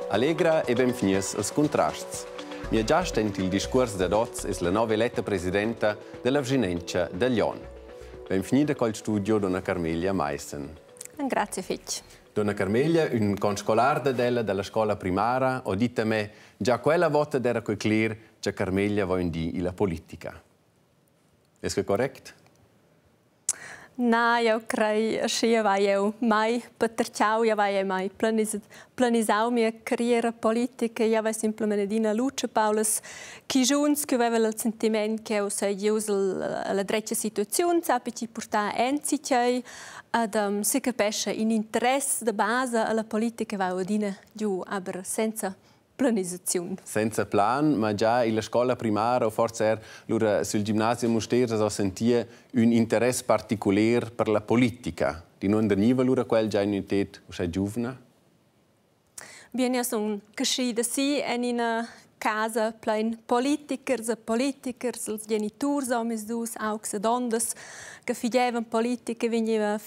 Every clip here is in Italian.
Allegra e benfinies als contrasts. Mi ha già stento il discorso da Doz es la nova eletta presidenta della Vginencia de Lion. Benfinida col studio Donna Carmelia Meissen. Grazie Fitch. Donna Carmelia, un conscolarda della scuola primaria, ho detto a me, già quella volta era quel clear che Carmelia va in di la politica. È corretto? No, io credo che io mai potrò, io mai planisau mia carriera politica, io avevo semplicemente una luce, Paulus, che giunge che aveva il sentimento che io sei alla dritta situazione, sappi ci portare enzicei, ad si capisce in interesse di base alla politica va odina giù, aber senza planizzazione. Senza plan, ma già in scuola primaria o forse sul ginnasio Mustera si sentiva un interesse particolare per la politica. Di non veniva allora quel già in unità o sei giovane? Bien, io sono cresciuta sì in una casa plein politikers, i genitori, homes dus, aux e donnes, che facevano politica, venivano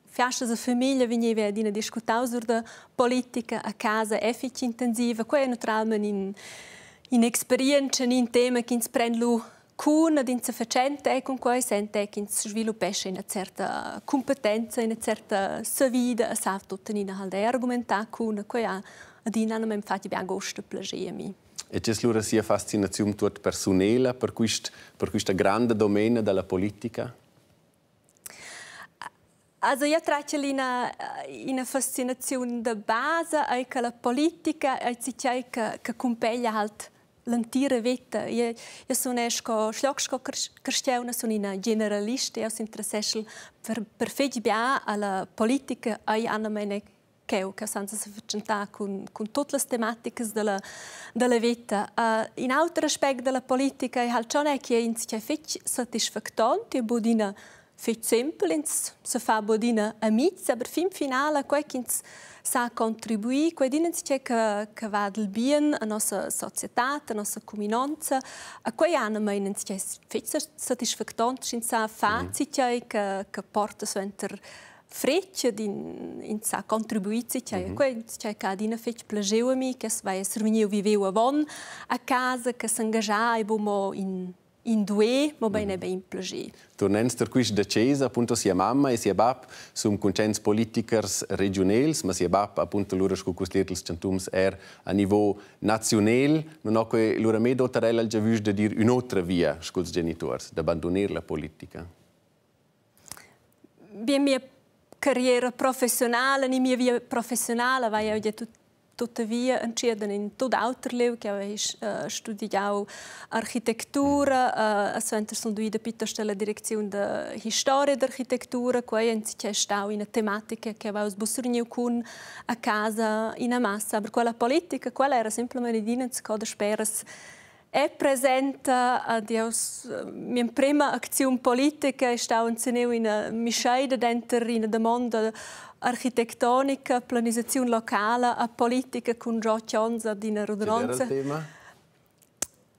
fiasce famiglia veniva a discutere sulla politica a casa efficace intensiva, questo è naturalmente in esperienza, in tema che si prende con in se facente e con cui sente che si sviluppa una certa competenza, una certa savida, sa tutto in halde argomentare con cui a dina non mi infatti ben gusto piacere mi. E c'è allora sia fascinazione tutta personale per questa grande domena della politica? Also io traccio una fascinazione di base che la politica che compagna halt l'intera vita. Io sono cristiana, sono una generalista, io sono interessata per fare bene alla politica e alla mia che senza si facciare con tutte le tematiche della vita. In altro aspetto della politica è che è soddisfacente, fece sempre, si fa bodina amici, ma fin finale quel che sa contribuire, quel che va del bene alla nostra società, alla nostra comunità, a quei anni mai fece soddisfacente, in sa facile che porta su enter freccia in sa contribuire, quel che ha dina fece piacere a me, che vai essere venuto vivere a casa, che si ingaggia e bomo in due, ma bene ben piacere. Tornando a questo da Cesa, appunto sia mamma e sia bab sono conscienze politikers regionali, ma sia bab appunto loro scucustirtels centums a livello nazionale, non ho che loro me dottorella già visto di dire un'altra via scusi genitori, di abbandonare la politica. Bien mia carriera professionale, la mia via professionale, vai io tuttavia entschieden in tutto altro lieu che avevo studiato architettura, sono dovuta piuttosto alla direzione di storia dell'architettura, poi c'è stata una tematica che avevo sbossato con a casa in massa, per quella politica, quella era semplicemente dinanzi che speras è presente a mia prima azione politica è stata in misceida dentro in domanda architettonica, pianizzazione locale, a politica con Gio Chionza di una radunanza. Che era il tema?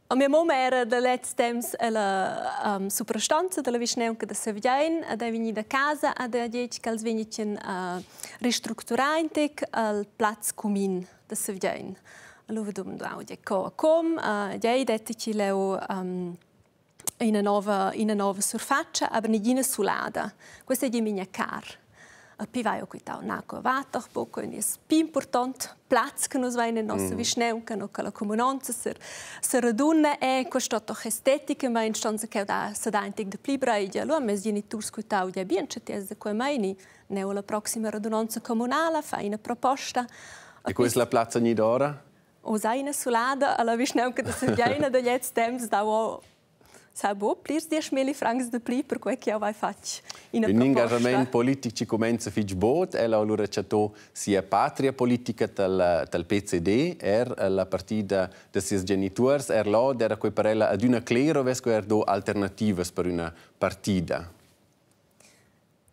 A mia mamma era dall'ex temps alla soprastanza della Visneunca da Savjain, ad è venuta a casa, ad è detto che venivano a ristrutturare al Platz Comin da Savjain. Allora domandavo come, lei ha detto che lei in una nuova surfaccia, ma non in solada. Questa è la mia cara. E poi vai qui da un'acqua vatta, poco è più importante Platz che noi vai nella nostra Visneunca, che la comunanza si raduna e questa estetica, ma in stanza che si dà in te di più bravi. Allora, i genitori ascoltavano già bene, c'è tesa come mai, nella prossima radunanza comunale, fai una proposta. E questa è la piazza d'ora? Usai una solada alla Visneunca da Savjaina dagli ex temps da Sabo, plis 10.000 francs de pli per quel che io faccio in un engagement politico comincia a bot, e allora c'è sia patria politica del PCD, la partita dei suoi genitori, là, era quei parella ad una clero, vesco do alternative per una partita.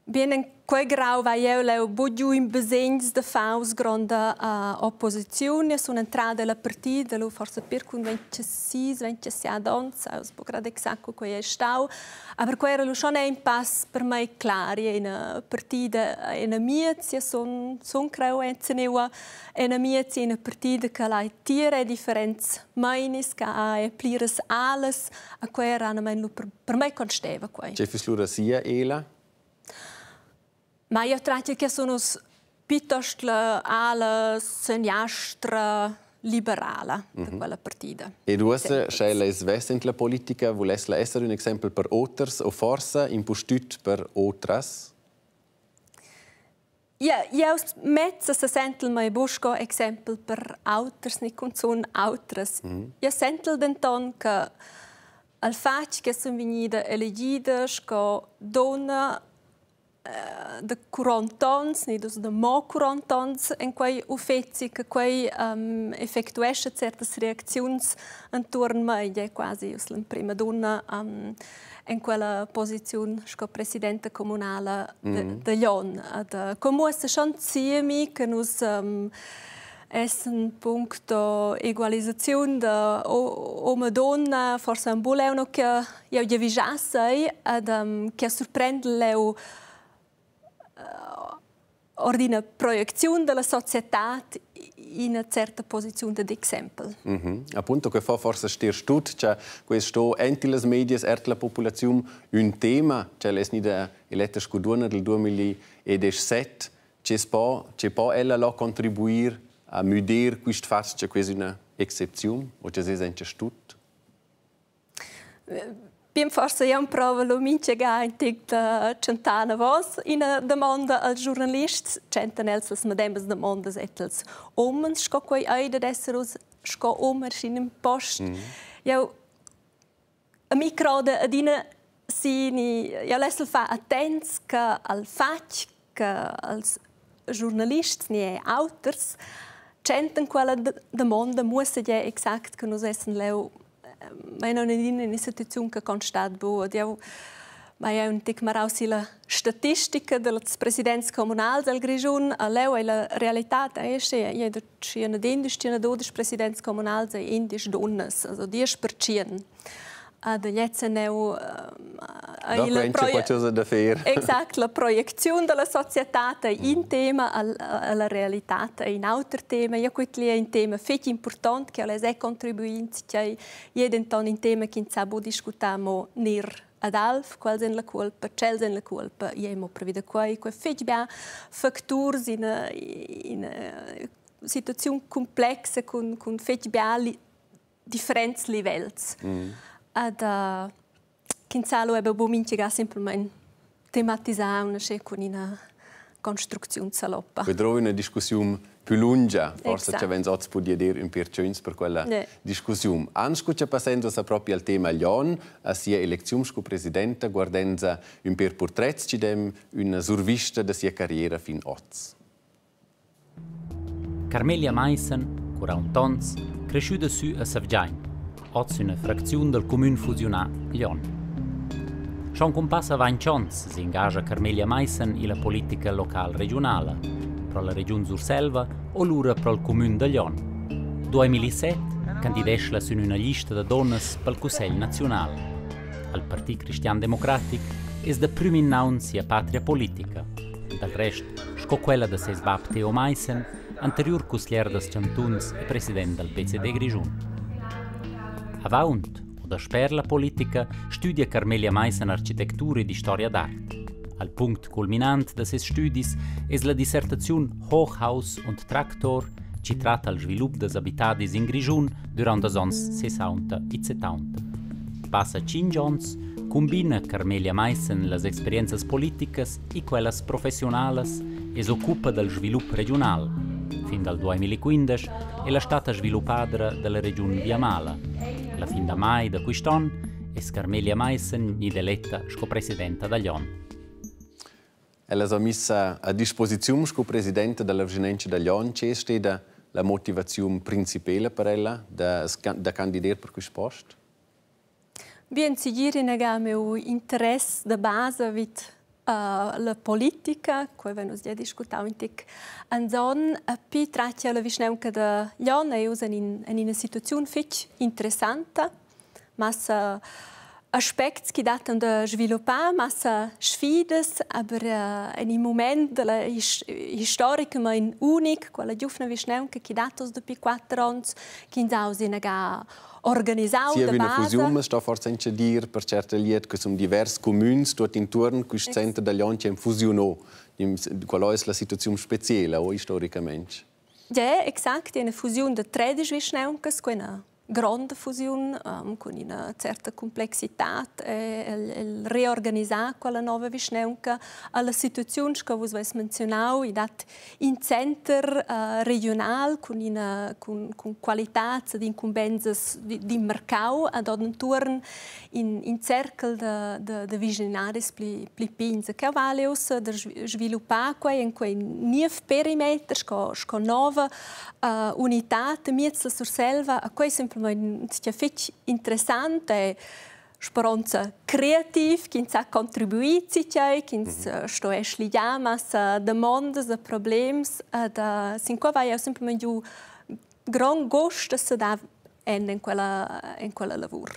Bien, in quel grau vai io leu bugiu in besegns de faus grande opposizione. Sono entrata alla partita, lo forse per con 26 dons, aus po grad exact co è stau. Aber quella lo schon ein pass per mai clari in partita in amizia son creu encenewa in amizia in partita che la tire differenz mainis ca e plires alles a quella ana mai per mai consteva quei. C'è fislura sia ela? Ma io tratto che sono piuttosto alla segnastra liberale di quella partita. E russa, se lei sveste in la politica, volesse essere un esempio per otters o forse impostut per otras? Io metto se sento il mio busco esempio per otters, non con son otters. Io sento denton che al fatto che sono venuta elegida, che donna de 40 ans, ne dus de mo 40 ans, en quei uffizi che quei effettuesce certe reazioni intorno a me, è quasi la prima donna in quella posizione come presidente comunale de Lion. Come se schon ziemi che nus un punto egualizzazione da uomo-donna, forse un buon che io già sei, che sorprende leu ordina proiezione della società in una certa posizione di esempio. Appunto che fa forse stir stut, cioè questo enti les medias ert la popolazione un tema, cioè les nida eletta scuduna del 2017, c'è po ella lo contribuir a mudir questo fatto che quasi una eccezione o c'è esente stut. Bien forse io provo lo mince ga in tic centana vos in a domanda al giornalist centanels as medemes demandas etels omens sco quei aide desserus sco omers in un post. Io a microde adina sini io lessel fa attents che al fatg che als giornalists ni autors centen quella domanda musse ja exakt che nos essen leu ma non è in situazione che constat bo dio ma è un tic marausi la statistica della presidenza comunale del Grigiun a leu è la realtà è che io da cina d'indici na 12 presidenza comunale sei indisch donnas also 10%. Da jetzt neu qualcosa da fare. Esatto, la proiezione della società in tema alla realtà in altri temi. Io questo è un tema molto importante che alle contribuenti che jeden in tema che insabo discutiamo nir ad alf, qual è la colpa, c'è la colpa. Io mo prevede quei feci bien fattori in situazioni complesse con feci bien differenti livelli. Ad Kinsalo ebbe bominci semplicemente tematizzare una con una costruzione saloppa. Vedrò una discussione più lunga, forse ci avevamo potuto dire un perciò per quella discussione. Anche ci passando proprio al tema Lion, a sia elezione come presidente, guardando un per portrait, ci dem una survista della sua carriera fin oggi. Carmelia Meissen, 40 anni, cresciuta su a Savgiain. Oggi una frazione del comune fusionato Lion. Schon con passa 20 anni si ingaggia Carmelia Meissen in la politica locale regionale, per la regione Surselva o l'ura per il comune di Lion. Nel 2007 candidesce su una lista di donne per il Consiglio nazionale. Al Partito Cristiano Democratico è da prima in naun sia patria politica. Del resto, sco quella di Sesbab Theo Meissen, anterior consigliere des Cantuns e presidente del PCD Grigiun. Avant, o da sper la politica, studia Carmelia Meissen architettura e storia d'arte. Al punkt culminant de ses studis es la dissertazione Hochhaus und Traktor, ci tratta al svilup des abitadis in Grigiun durant els ans 60 e 70. Passa 5 ans, combina Carmelia Meissen las experienzas politicas e quellas professionales e s'occupa del svilup regional. Fin dal 2015 è la stata sviluppadra della regione Viamala. La fin da mai da quest'anno è Carmelia Meissen eletta come presidente da Lion. Ella ha messo a disposizione come presidente della Virginencia da Lion. C'è stata la motivazione principale per ella da candidare per questo posto? Bien, si giri negame un interesse da base vit la politica, che abbiamo già discutato in tic anzon, poi trattia la visneunca da Lion e usa in una situazione fitch interessante, massa aspecti che datano da sviluppare, massa sfide, aber in un momento della storica ma in unico, quella giovane visneunca che datos dopo 4 anni, che in Zausina organizzato da base. Sì, una fusione, sto forse anche a dire per certe liet che sono diversi comuni tutti intorno, questo centro degli anni è fusionato. Qual è la situazione speciale o storicamente? Ja, esatto, è una fusione di 13 visneuncas, una grande fusione con una certa complessità e riorganizzare quella nuova visneunca alla situazione che vi ho menzionato in centro regionale con qualità di incumbenze di mercato ad intorno in cercle de visionaris pli pins che vale us de sviluppare in quei nuovi perimetri con nuove unità miezza sur selva a quei semplicemente fitch interessante speranza creativ che sa contribuiti che sto esliamas demandas e problems da sin qua vai semplicemente gran gosto se da in quella lavoro.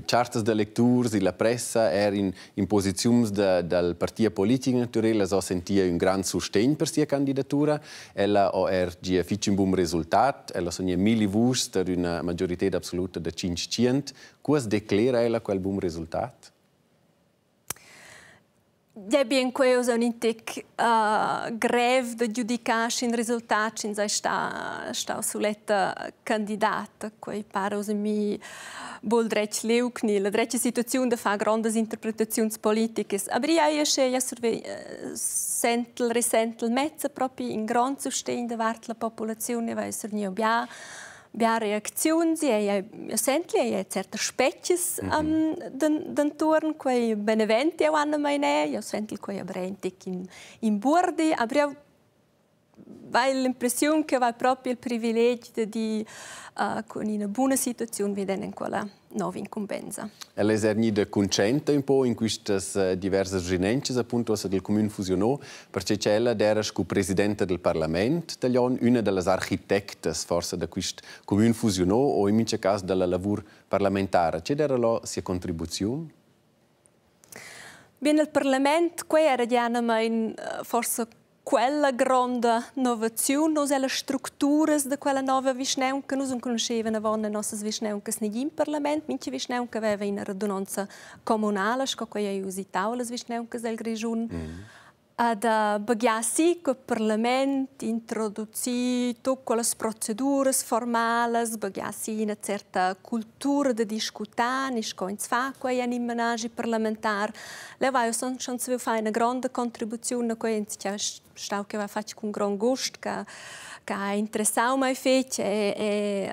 Chartes de lectures e la pressa in posizioni del partito politico naturale so sentia un gran sostegno per sia candidatura. Ella ha fatto un buon risultato, ella sono 1000 voci per una maggiorità assoluta di 500. Cosa declara ella quel buon risultato? Ja, bien questo è un intic greve di giudicare in risultati in sta soletta candidata, che pare a me vuol dretch leucni, la dreccia situazione da fa grandi interpretazioni politiche. Aber io sento il mezzo proprio in gran sostegno da parte della popolazione, va essere ne abbia reazioni e sento certe specie d'intorno quei beneventi hanno mai ne io sento quei abrenti in bordi aber vai l'impressione che va proprio il privilegio di con una buona situazione vedere in quella nuova incombenza. Ella è venuta contenta un po' in queste diverse riunioni appunto del Comune fusionò perché ella era il presidente del Parlamento una delle architette forse di questo Comune fusionò o in questo caso della lavoro parlamentare. C'è era la sua contribuzione? Bene, il Parlamento qui era già forse quella grande innovazione, noi le strutture di quella nuova visneunca, noi non conoscevamo le nostre visneuncas in Parlamento, mince visneunca aveva una radunanza comunale, che poi usitava le visneuncas del Grigiun. Ad bagiassi che il Parlamento introduci tutte le procedure formali, bagiassi una certa cultura di discutere, non come si fa in un menage parlamentare. Lei sono fare una grande contribuzione, che stavo che faccio con gran gusto, che ha interessato mai fece e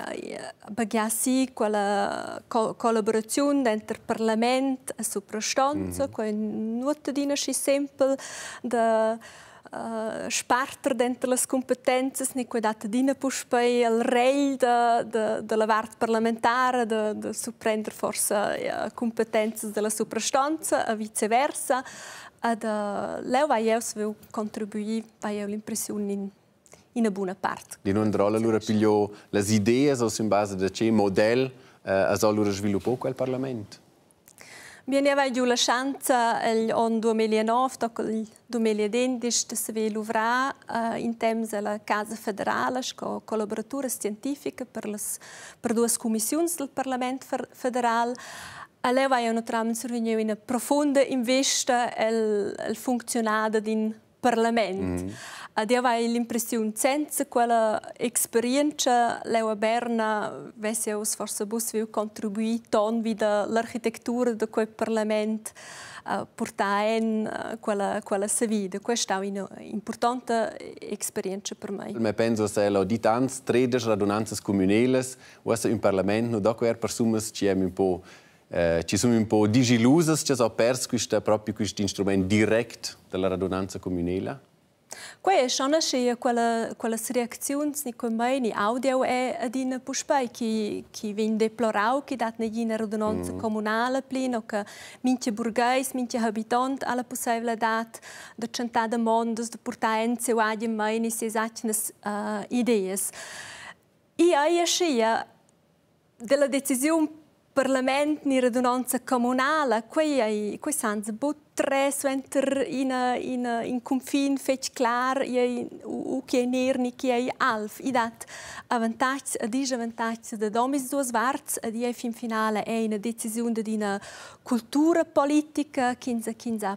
bagiassi quella collaborazione tra il Parlamento e la sovrastanza, che non è semplice da sparter dentro le competenze, ne che date dina puspei il rei della parte parlamentare da supprendere forse competenze della sovrastanza e viceversa. Lei va contribuire, va l'impressione in una buona parte. Di non drolla allora pigliò le idee in base a che modello allora sviluppò quel Parlamento? Bene, avevo la chance nel 2009, dopo il 2010, di lavorare in termini della Casa Federale con collaboratori scientifici per 2 commissioni del Parlamento federale. Lei aveva naturalmente una profonda investa nel funzionare del Parlamento. Io avevo l'impressione che senza quella esperienza lei a Berna avesse forse contribuito all'architettura di quel Parlamento portare in quella sua vita. Questa è un'importante esperienza per me. Ma penso che la di tanti 13 radunanze comunali, o in Parlamento, dopo persone ci sono un po' disiluse, che hanno perso questo strumento diretto della radunanza comunale? Quei è schon ascia quelles reaczioni ni come ni audio è ad in puspai chi vien deplorau che dat ne gina radunanza comunale pleno che minche burgais, minche habitant alla possibilità de centada mondes de portaenze o adien mai ni ses acnes ideas. I ai ascia della decisione Parlament ni radunanza comunale, quei sans but tres enter in confin fech clar u che ner ni che alf i dat avantags a disavantags de domis duas varts a die fin finale è una decisione di una cultura politica kinza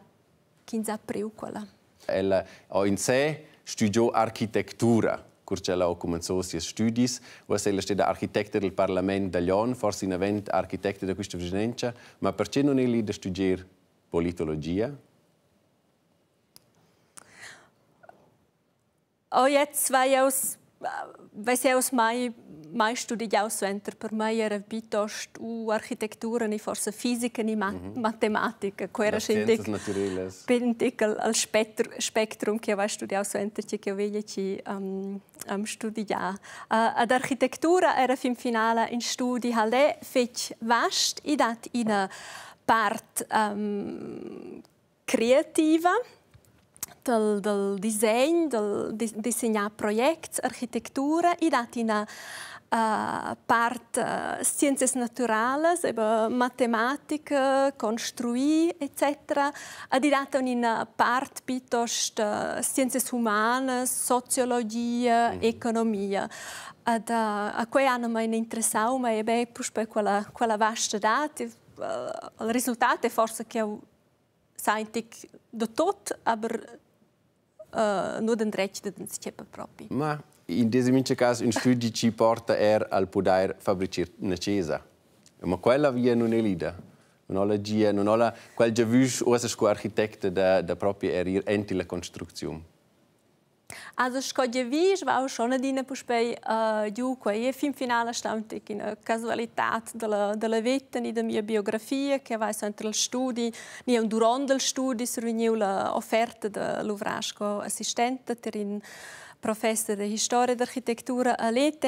preucola. Ella ha in sé studiò architettura. Curcella ha cominciato i suoi studi, ella è stata architetto del Parlamento di Lyon, forse in evento architetto di questa presidenza, ma perché non è lì da studiare politologia? Jetzt weiß ich mai studiato sempre, per me era piuttosto architettura, ni forse fisica, ni matematica. Quella era al spectrum che avevo studiato sempre, che avevo studiato. Ad architettura era fin finale in studi, halde fec vast, i dat in una parte creativa, del disegno, del disegnare progetti, architettura, i dati in parte scienze naturali, matematica, costruire, eccetera, e i dati in parte piuttosto scienze umane, sociologia, economia. A quei anni mi interessava, ma è beh, per quella vasta data, il risultato è forse che senti di tutto, ma non del diritto di non proprio. Ma in questo caso un studio ci porta al poter fabbricare una chiesa. Ma quella via non è l'idea. Non ha quel già visto o architetto da proprio enti la costruzione. Also scodia vis va schon adina puspei giù quei fin finale stammt in casualità della vita ni da mia biografia che va sempre al studi ni un durante il studi surveniu la offerta de Luvrasco assistente per in professore di storia d'architettura all'ETH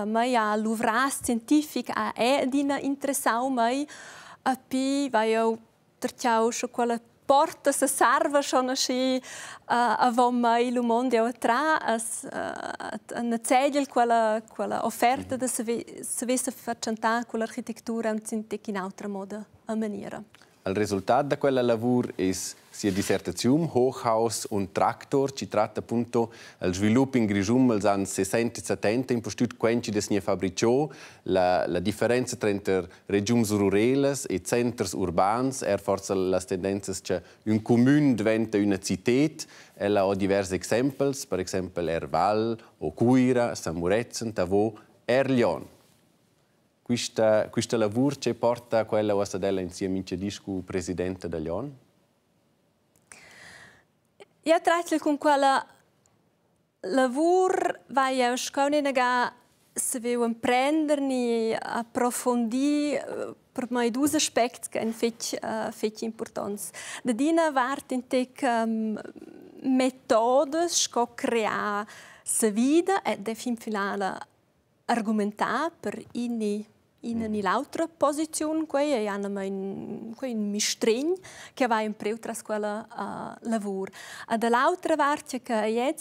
mai a Luvras scientifica è adina interessau mai a pi va io terciau scho quella porta se serve schon aschi avon mai lo mondo atra na cedel quella offerta da se vesse facciantà con l'architettura in altra moda a maniera. Il risultato di quella lavoro è sia dissertazione, Hochhaus und Traktor, ci tratta appunto del sviluppo in Grigium negli anni 60 e 70, in posto quenci des nie fabbricò, la differenza tra regioni rurali e centri urbani, forse le tendenze che un comune diventa una città, ella ha diversi esempi, per esempio Erval, o Cuira, Samurezen, Tavo, Lyon. Questo lavoro ci porta a quella che è insieme al presidente di Lyon? Io tratto con quella lavoro vai a scuola se devo imprendere, approfondire per me due aspetti che sono importanti. Da dina vart in te metode che crea la vita e da fin finale argumentare per in l'altra posizione, qui è un mistregno che va in più tra quella lavoro. E dall'altra parte che è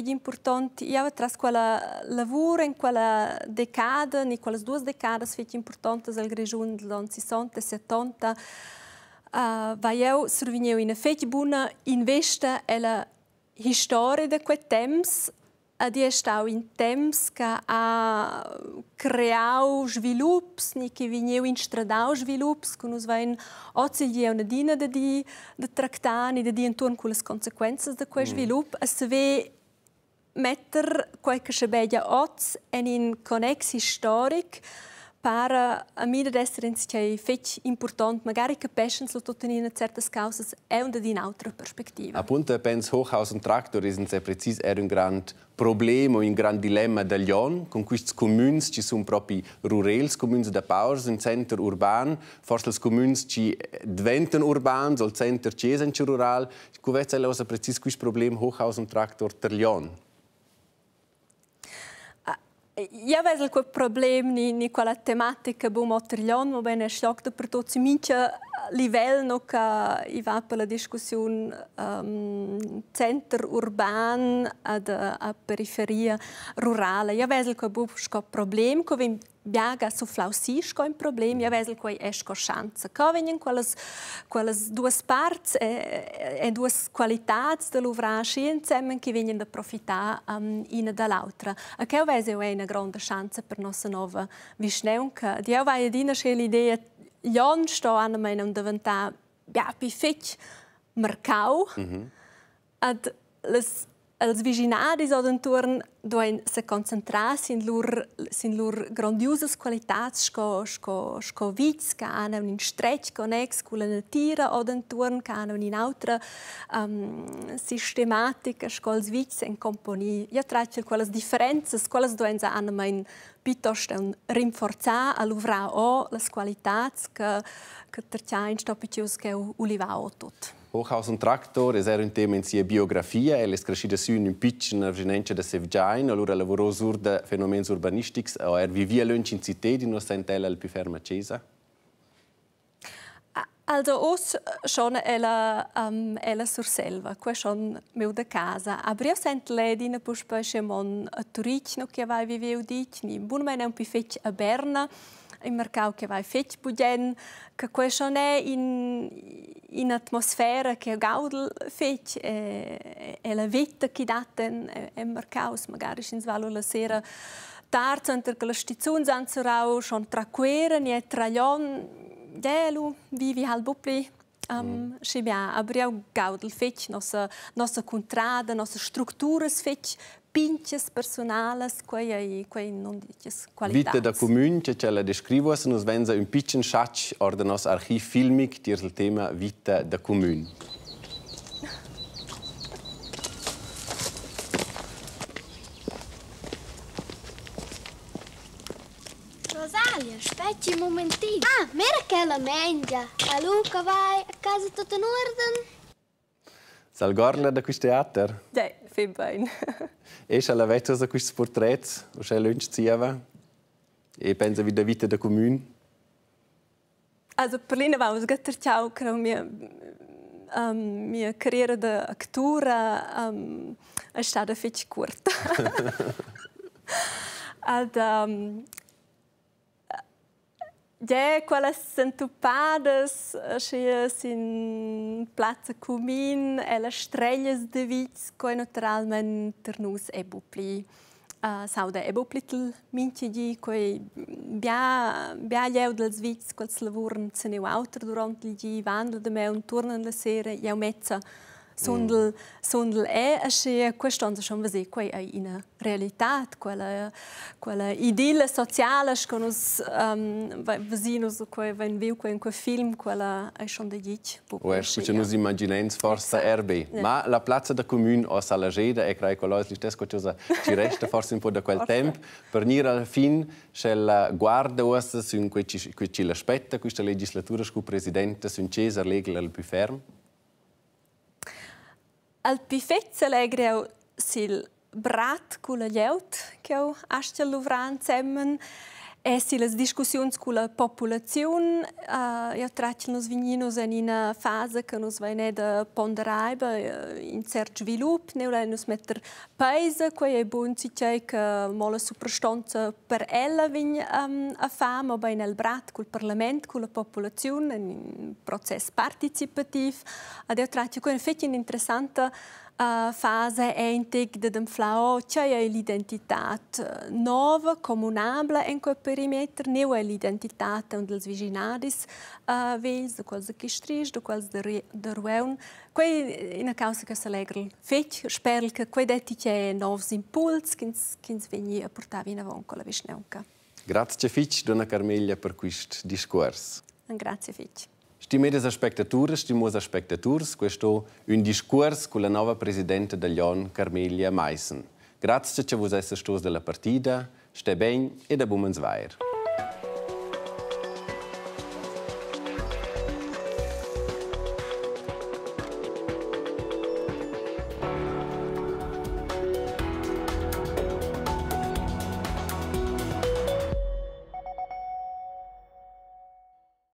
importante, io tra quella lavoro in quella decada, in quelle due decade, è importante al regione degli anni 60 e 70, va io survegnevo in una buona investe alla storia di quei tempi. Ed è stato in temps che ha creato sviluppi, che venivano in strada sviluppi, che noi abbiamo oggi una dina di trattare, di intorno con le conseguenze di quei sviluppi, e se ve mettere qualche scebeglia oggi in connessi storico para a mim deve ser feito importante, magari que pensam se tudo certas causas é uma de outra perspectiva. Appunto, penso Hochhaus und Traktor é preciso um grande problema, um grande dilema da Lyon, com questi comuni que são proprio rurali, comuni da paus, um centro urbano, forse os comuns que diventam urbanos, o centro que é rural. Como é que é preciso questo problema Hochhaus und Traktor der Lyon? Io vedo quel problema in quella tematica bu materiale, ma bene schlag per tutti mince livello che va per la discussione centro urbano a periferia rurale. Io vedo che bu sco problema che biaga su flausisco un problema, io vedo che è sco chance. Che vengono quelle due parti e due qualità dell'ouvrage insieme che vengono da profittare una dall'altra. E che io vedo è una grande chance per la nostra nuova Vischneunca. Io vedo che l'idea Jon sto a non diventare più fitch mercau ad els viginadis od entorn devono se concentrar sin lur grandiosas qualitats sco vits che hanno un stretch connex con la natura od entorn che hanno un'altra sistematica sco els vits in compagnia. Io traccio quelle differenze, quelle devono hanno piuttosto rinforzare all'uvra o le qualità che terciain sto piccius che ulivao tutto. Hochhaus und Traktor è un tema in sua biografia. È cresciuta su un pitch nella vicinanza di Sevgiain, allora lavorò sur de fenomeni urbanistici e vivia lunch in città di una centella al più ferma Cesa. Also os schon ella sur selva, qua schon meu da casa. Aber io sent ledina puspache mon a Turicino che vai viveu dicni. Bun mai non più fetch a Berna. Im mercado che vai fetch buden che questo non è in atmosfera che gaudel fetch è la vita che daten im mercado magari sin svalo la sera tard entre che la stazione sanzorau schon traqueren e traglion delu vivi al bupli schibia aber ja gaudel fetch nossa contrada nossa estruturas fetch pinches personales, quei non dices qualità. Vita da comune, che la descrivo, se nos venza un piccin schatz or da nos archiv filmic dir il tema vita da comune. Rosalia, aspetti un momentino. Ah, mira che la mangia. A Luca vai a casa tutto in ordine? Salgorla da questo teatro? Fai bene. E se la vecchia da questi portretti, o se lunch zieva? E pensa vi da vita da comune? Also per lì avevamo sgatterciato che la mia carriera da attura è stata fitch corta. Ja, quelle sentupadas in Plaza Cumin e le strellas de vits coi naturalmente per nus e bupli. Sauda e bupli tel minci di coi bia lieu dels vits quels lavuren se neu auter durant il gi vandel de me un turnen la sera iau mezza sondel è asce questo schon vese quei è in realtà quella idilla sociale che nos vecinos quei ven viu quei in quel film quella è schon de dich o ci nos immaginens forse RB ma la piazza da comune o Salageda e crai colors li stes cosa ci resta forse un po' da quel tempo per venire alla fin c'è la guarda ossa su quei ci l'aspetta questa legislatura scu presidente su Cesar Legel al più ferm. Al pifezza legreu sil brat con la lleut che ho astel luvran semmen e silas discussiuns con la popolazione io traccio nos vigninos in una fase che nos vai da ponderaiba in cert svilup ne volem nos metter paese quei è buon si che mola superstanza per ella vin a fama bei nel brat col parlament con la popolazione in processo participativ ad io traccio con effetti interessante fase è integrata del FLAO, c'è l'identità nuova, comunabile in quel perimetro, non è l'identità dei vicinadis, vels, di quelli che strisce, di quelli di Rueun. Questa è una causa che si lega fetch, spero che quei detti c'è nuovi impulsi che vengono a portare in avanti con la Vischneunca. Grazie fitch, donna Carmelia, per questo discorso. Grazie fitch. Stimate spettatori, stimosi spettatori, questo è un discorso con la nuova presidente del Lion, Carmelia Meissen. Grazie che voi siete stati della partita, stai bene e da buon mensweir.